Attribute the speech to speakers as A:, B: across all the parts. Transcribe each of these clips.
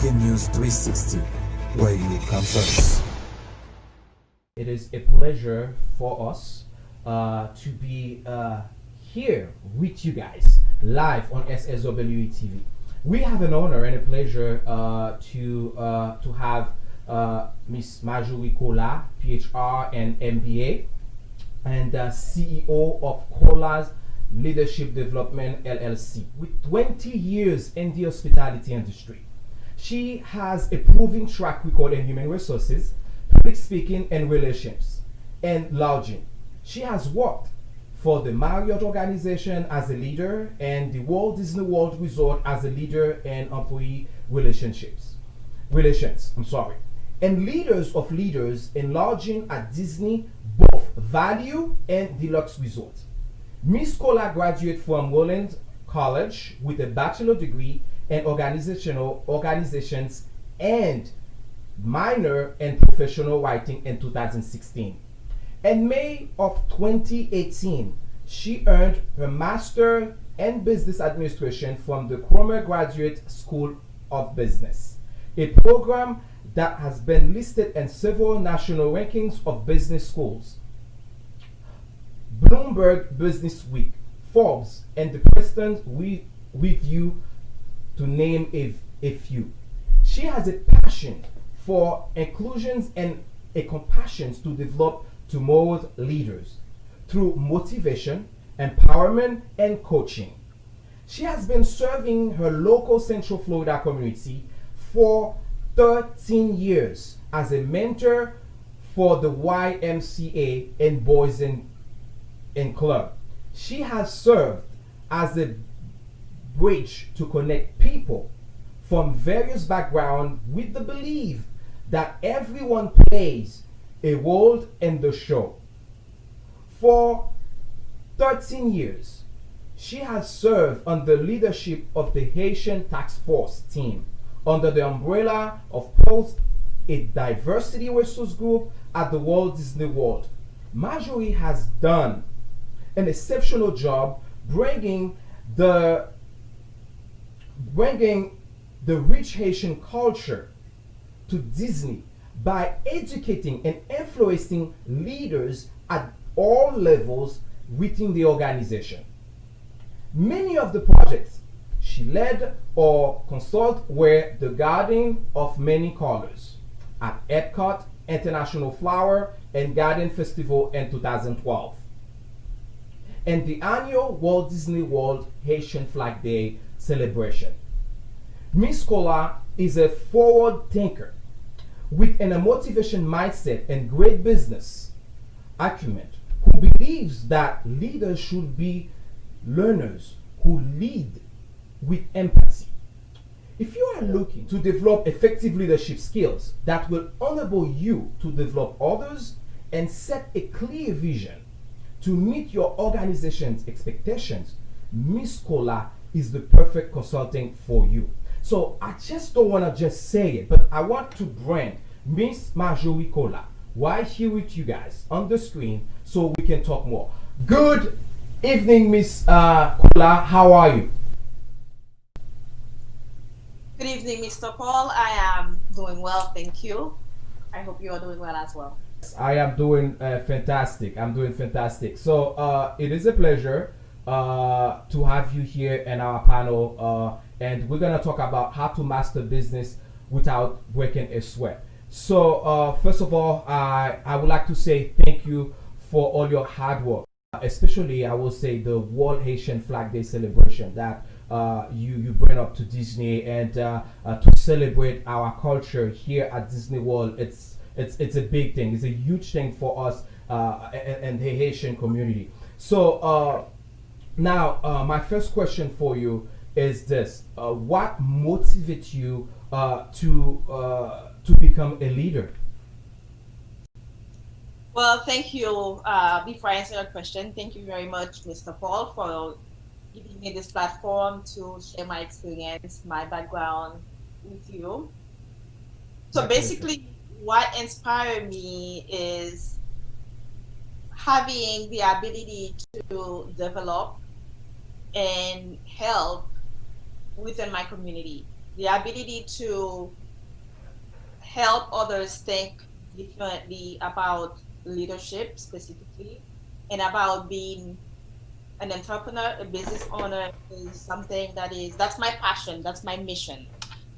A: Breaking News 360, where you come first.
B: It is a pleasure for us to be here with you guys live on SSWE TV. We have an honor and a pleasure to have Miss Marjorie Kola, PhR and MBA, and CEO of Kola's Leadership Development LLC. With 20 years in the hospitality industry, she has a proven track record in human resources, public speaking, and relations, and lodging. She has worked for the Marriott organization as a leader and the Walt Disney World Resort as a leader in employee relations. And leaders of leaders in lodging at Disney, both value and deluxe resorts. Miss Kola graduated from Roland College with a bachelor degree in organizations and minor in professional writing in 2016. In May of 2018, she earned her master in business administration from the Cromer Graduate School of Business, a program that has been listed in several national rankings of business schools. Bloomberg Business Week, Forbes, and the President Review, to name a few. She has a passion for inclusions and a compassion to develop tomorrow's leaders through motivation, empowerment, and coaching. She has been serving her local Central Florida community for 13 years as a mentor for the YMCA and Boys and Club. She has served as a bridge to connect people from various backgrounds with the belief that everyone plays a role in the show. For 13 years, she has served under the leadership of the Haitian Task Force team under the umbrella of Pulse, a diversity resource group at the Walt Disney World. Marjorie has done an exceptional job bringing the rich Haitian culture to Disney by educating and influencing leaders at all levels within the organization. Many of the projects she led or consulted were the Garden of Many Colors at Epcot International Flower and Garden Festival in 2012, and the annual Walt Disney World Haitian Flag Day celebration. Miss Kola is a forward thinker with a motivation mindset and great business acumen, who believes that leaders should be learners who lead with empathy. If you are looking to develop effective leadership skills that will enable you to develop others and set a clear vision to meet your organization's expectations, Miss Kola is the perfect consultant for you. So I just don't want to just say it, but I want to bring Miss Marjorie Kola right here with you guys on the screen so we can talk more. Good evening, Miss Kola. How are you?
C: Good evening, Mr. Paul. I am doing well, thank you. I hope you are doing well as well.
B: I am doing fantastic. I'm doing fantastic. So it is a pleasure to have you here in our panel, and we're gonna talk about how to master business without breaking a sweat. So first of all, I would like to say thank you for all your hard work, especially I will say the World Haitian Flag Day celebration that you bring up to Disney and to celebrate our culture here at Disney World. It's a big thing. It's a huge thing for us and the Haitian community. So now my first question for you is this: what motivates you to become a leader?
C: Well, thank you. Before I answer your question, thank you very much, Mr. Paul, for giving me this platform to share my experience, my background with you. So
B: My pleasure.
C: basically, what inspired me is having the ability to develop and help within my community. the ability to help others think differently about leadership specifically, and about being an entrepreneur, a business owner is something that's my passion, that's my mission.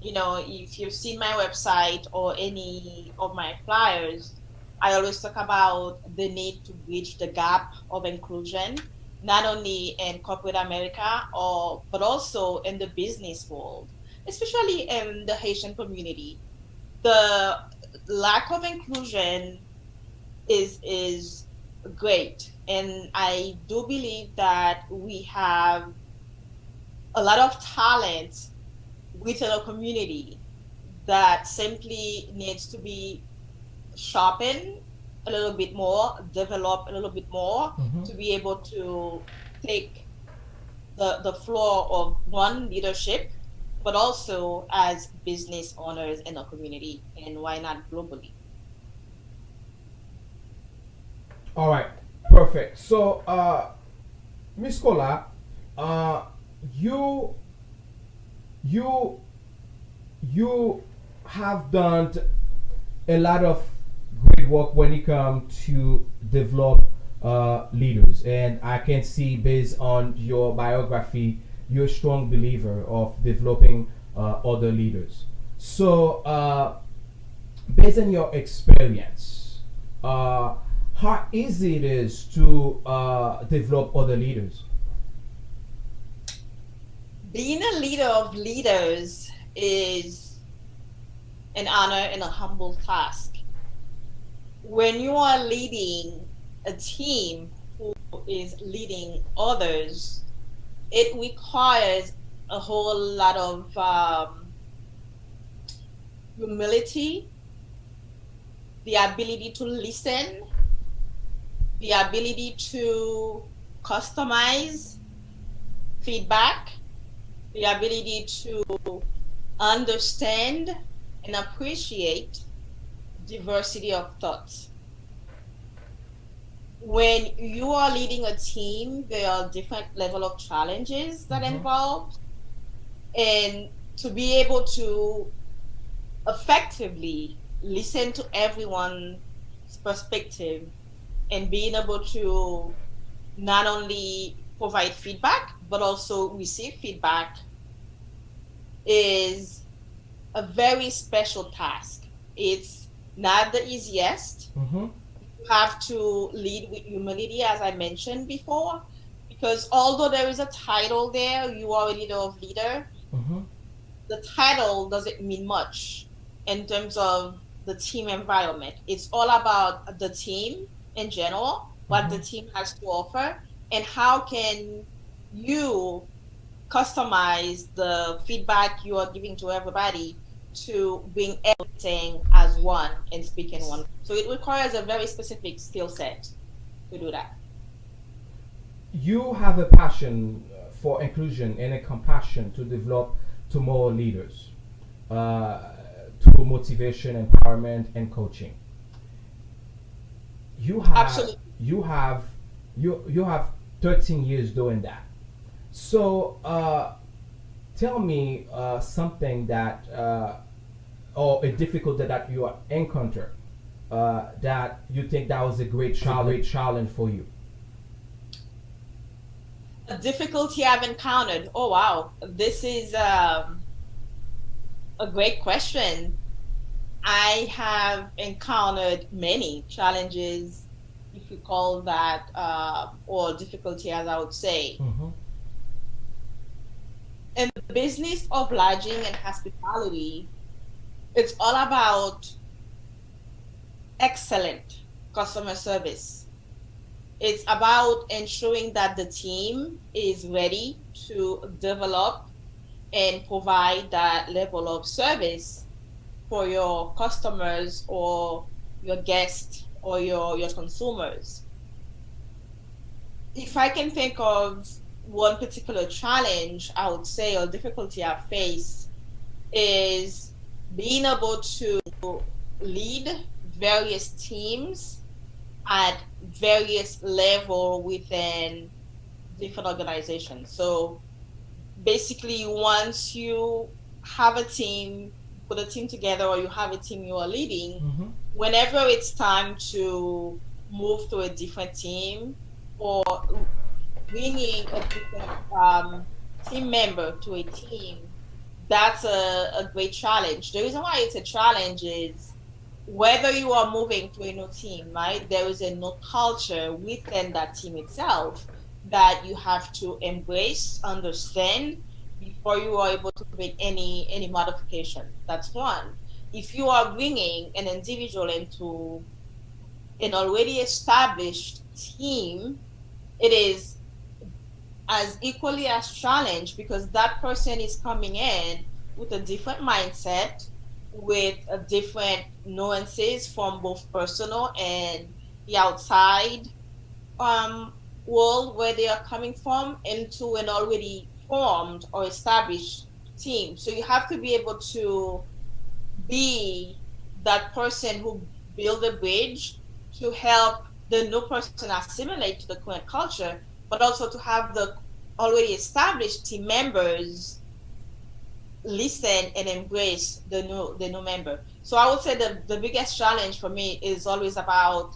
C: You know, if you've seen my website or any of my flyers, I always talk about the need to bridge the gap of inclusion, not only in corporate America or but also in the business world, especially in the Haitian community. The lack of inclusion is great, and I do believe that we have a lot of talent within a community that simply needs to be sharpened a little bit more, developed a little bit more,
B: Mhm.
C: to be able to take the floor of one leadership, but also as business owners in a community, and why not globally.
B: All right, perfect. So, Miss Kola, uh, you you you have done a lot of great work when it comes to develop leaders, and I can see based on your biography, you're a strong believer of developing other leaders. So, based on your experience, uh, how easy it is to develop other leaders?
C: Being a leader of leaders is an honor and a humble task. When you are leading a team who is leading others, it requires a whole lot of humility, the ability to listen, the ability to customize feedback, the ability to understand and appreciate diversity of thoughts. When you are leading a team, there are different level of challenges that
B: Mm-hmm.
C: involved, and to be able to effectively listen to everyone's perspective and being able to not only provide feedback but also receive feedback is a very special task. It's not the easiest.
B: Mm-hmm.
C: You have to lead with humility, as I mentioned before, because although there is a title there, you are a leader of leader,
B: Mm-hmm.
C: the title doesn't mean much in terms of the team environment. It's all about the team in general, what
B: Mm-hmm.
C: the team has to offer, and how can you customize the feedback you are giving to everybody to bring everything as one and speak in one. So it requires a very specific skill set to do that.
B: You have a passion for inclusion and a compassion to develop tomorrow leaders uh, through motivation, empowerment, and coaching. You have
C: Absolutely.
B: you have you have 13 years doing that. So, tell me something that or a difficulty that you encounter that you think that was a great challenge for you.
C: A difficulty I've encountered. Oh wow, this is a great question. I have encountered many challenges, if you call that, or difficulty, as I would say.
B: Mm-hmm.
C: In the business of lodging and hospitality, it's all about excellent customer service. It's about ensuring that the team is ready to develop and provide that level of service for your customers or your guests or your consumers. If I can think of one particular challenge, I would say, or difficulty I face is being able to lead various teams at various level within different organizations. So basically, once you have a team, put a team together, or you have a team you are leading,
B: Mm-hmm.
C: whenever it's time to move to a different team or bringing a different team member to a team, that's a great challenge. The reason why it's a challenge is whether you are moving to a new team, right? There is a new culture within that team itself that you have to embrace, understand before you are able to make any modification. That's one. If you are bringing an individual into an already established team, it is as equally as challenge because that person is coming in with a different mindset, with a different nuances from both personal and the outside um, world where they are coming from into an already formed or established team. So you have to be able to be that person who build a bridge to help the new person assimilate to the current culture, but also to have the already established team members listen and embrace the new member. So I would say the biggest challenge for me is always about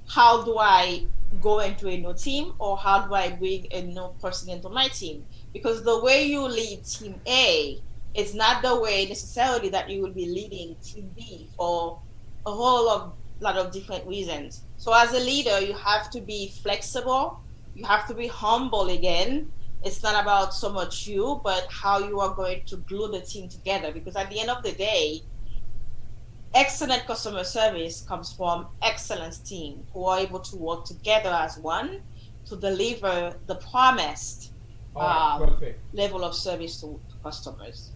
C: how do I go into a new team or how do I bring a new person into my team? Because the way you lead team A is not the way necessarily that you will be leading team B for a whole lot of different reasons. So as a leader, you have to be flexible, you have to be humble again. It's not about so much you, but how you are going to glue the team together. Because at the end of the day, excellent customer service comes from excellent team who are able to work together as one to deliver the promised
B: All right, perfect.
C: level of service to customers.